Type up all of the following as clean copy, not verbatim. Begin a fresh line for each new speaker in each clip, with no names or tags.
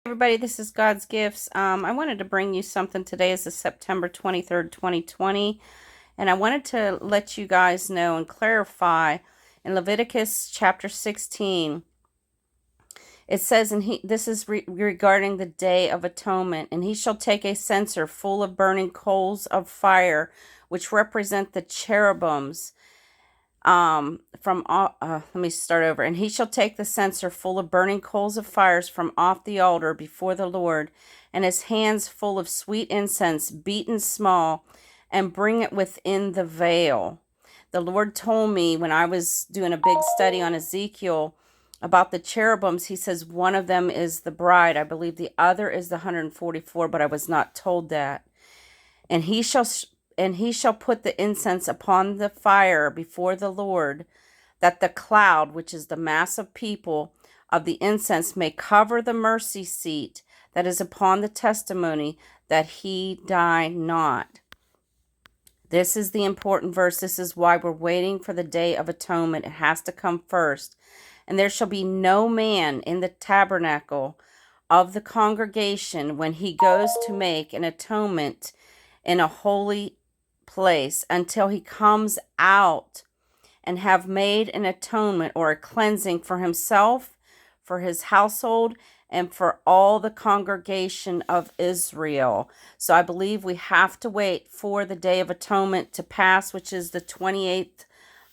Everybody, this is God's Gifts. I wanted to bring you something today. Is September 23rd, 2020, and I wanted to let you guys know and clarify in Leviticus chapter 16. It says, this is regarding the Day of Atonement, and he shall take a censer full of burning coals of fire, which represent the cherubims. Let me start over. And he shall take the censer full of burning coals of fires from off the altar before the Lord, and his hands full of sweet incense, beaten small, and bring it within the veil. The Lord told me when I was doing a big study on Ezekiel about the cherubims, he says one of them is the bride. I believe the other is the 144, but I was not told that. And he shall put the incense upon the fire before the Lord, that the cloud, which is the mass of people, of the incense may cover the mercy seat that is upon the testimony, that he die not. This is the important verse. This is why we're waiting for the Day of Atonement. It has to come first. And there shall be no man in the tabernacle of the congregation when he goes to make an atonement in a holy place until he comes out and have made an atonement or a cleansing for himself, for his household, and for all the congregation of Israel. So I believe we have to wait for the Day of Atonement to pass, which is the 28th,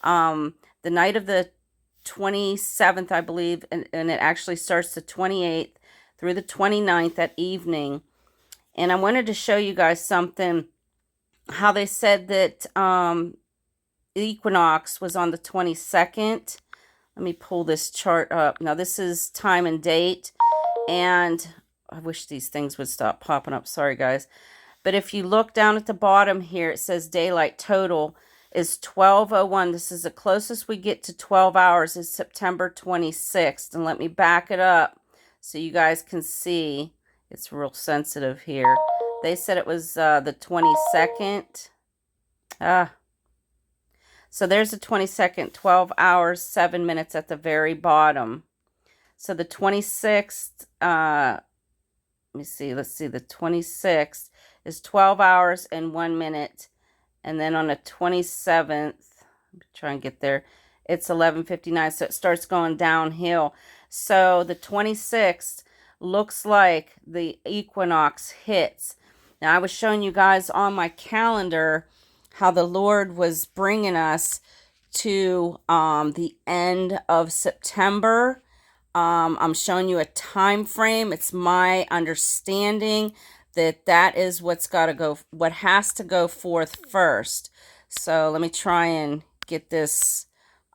the night of the 27th, I believe, and it actually starts the 28th through the 29th that evening. And I wanted to show you guys something, how they said that the equinox was on the 22nd. Let me pull this chart up. Now, this is time and date, and I wish these things would stop popping up. Sorry, guys. But if you look down at the bottom here, it says daylight total is 12:01. This is the closest we get to 12 hours is September 26th. And let me back it up so you guys can see. It's real sensitive here. They said it was the 22nd. So there's the 22nd, 12 hours, 7 minutes at the very bottom. So the 26th, let me see, let's see, the 26th is 12 hours and 1 minute. And then on the 27th, try and get there, it's 11:59, so it starts going downhill. So the 26th looks like the equinox hits. Now, I was showing you guys on my calendar how the Lord was bringing us to the end of September. I'm showing you a time frame. It's my understanding that is what has to go forth first. So let me try and get this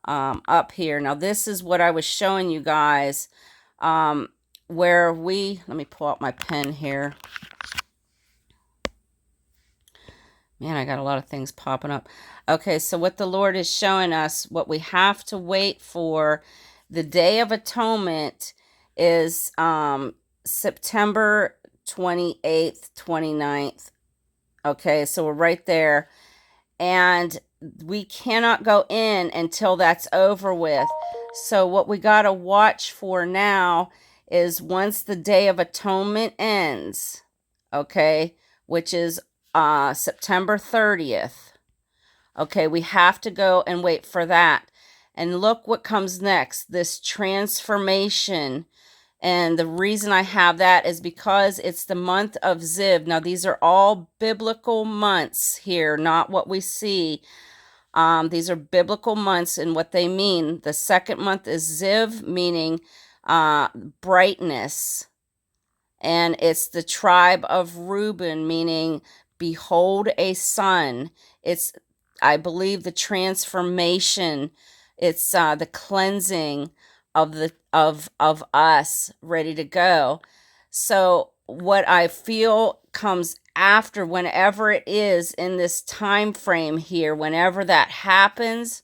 up here. Now, this is what I was showing you guys, let me pull out my pen here. Man, I got a lot of things popping up. Okay, so what the Lord is showing us, what we have to wait for, the Day of Atonement is September 28th, 29th. Okay, so we're right there. And we cannot go in until that's over with. So what we got to watch for now is once the Day of Atonement ends, okay, which is September 30th. Okay, we have to go and wait for that. And look what comes next, this transformation. And the reason I have that is because it's the month of Ziv. Now, these are all biblical months here, not what we see. These are biblical months and what they mean. The second month is Ziv, meaning brightness. And it's the tribe of Reuben, meaning behold a son. It's, I believe, the transformation. It's the cleansing of us ready to go. So what I feel comes after, whenever it is in this time frame here, whenever that happens,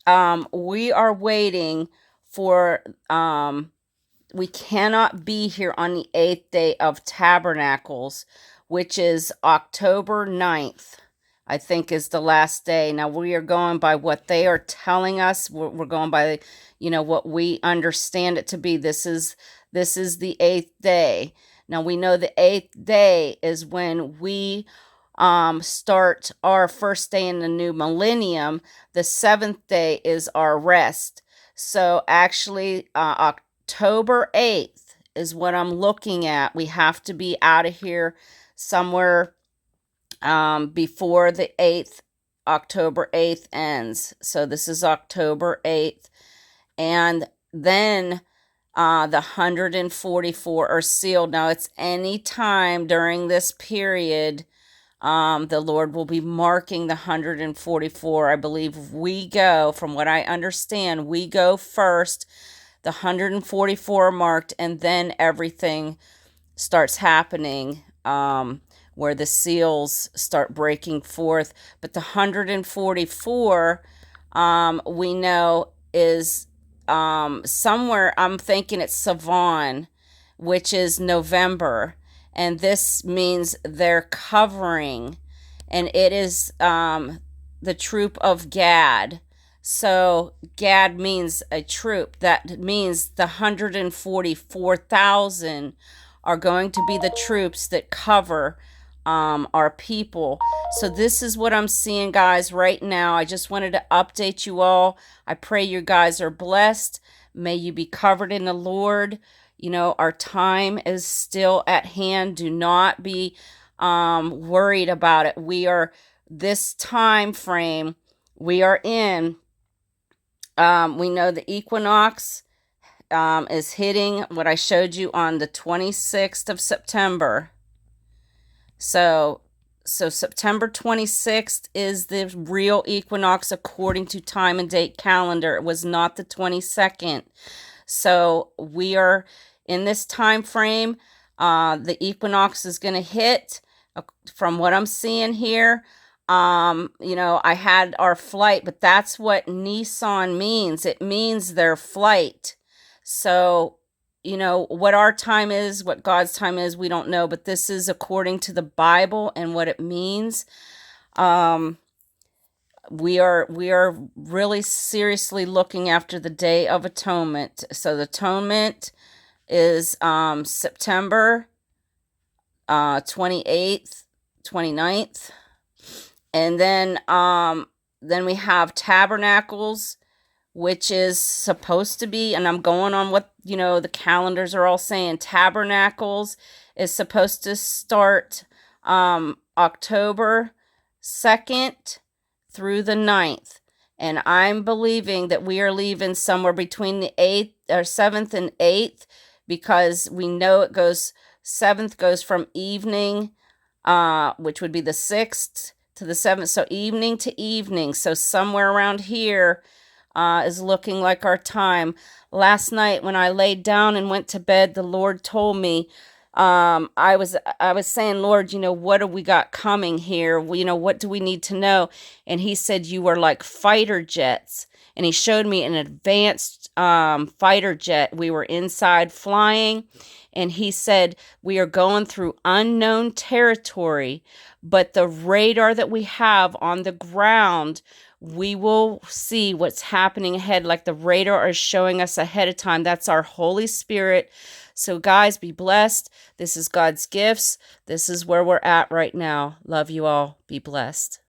we are waiting for, we cannot be here on the 8th day of Tabernacles, which is October 9th. I think is the last day. Now, we are going by what they are telling us. We're going by, what we understand it to be. This is This is the 8th day. Now we know the 8th day is when we start our first day in the new millennium. The 7th day is our rest. So actually, October 8th is what I'm looking at. We have to be out of here somewhere before the 8th, October 8th ends. So this is October 8th. And then the 144 are sealed. Now it's any time during this period the Lord will be marking the 144. I believe we go, from what I understand, we go first. The 144 are marked, and then everything starts happening where the seals start breaking forth. But the 144 we know is somewhere, I'm thinking it's Savan, which is November. And this means they're covering. And it is the troop of Gad. So Gad means a troop. That means the 144,000 are going to be the troops that cover our people. So this is what I'm seeing, guys, right now. I just wanted to update you all. I pray you guys are blessed. May you be covered in the Lord. You know, our time is still at hand. Do not be worried about it. We are, this time frame we are in, we know the equinox is hitting what I showed you on the 26th of September. So September 26th is the real equinox according to time and date calendar. It was not the 22nd. So we are in this time frame. The equinox is going to hit from what I'm seeing here. You know, I had our flight, but that's what Nissan means. It means their flight. So, you know, what our time is, what God's time is, we don't know, but this is according to the Bible and what it means. We are really seriously looking after the Day of Atonement. So the Atonement is September 28th, 29th. And then we have Tabernacles, which is supposed to be, and I'm going on what, you know, the calendars are all saying. Tabernacles is supposed to start October 2nd through the 9th. And I'm believing that we are leaving somewhere between the 8th or 7th and 8th, because we know it goes, 7th goes from evening, which would be the 6th, to the 7th. So evening to evening. So somewhere around here is looking like our time. Last night when I laid down and went to bed, the Lord told me, I was saying, Lord, you know, what do we got coming here? You know, what do we need to know? And he said, you are like fighter jets. And he showed me an advanced fighter jet. We were inside flying. And he said, we are going through unknown territory, but the radar that we have on the ground, we will see what's happening ahead. Like the radar is showing us ahead of time. That's our Holy Spirit. So guys, be blessed. This is God's gifts. This is where we're at right now. Love you all. Be blessed.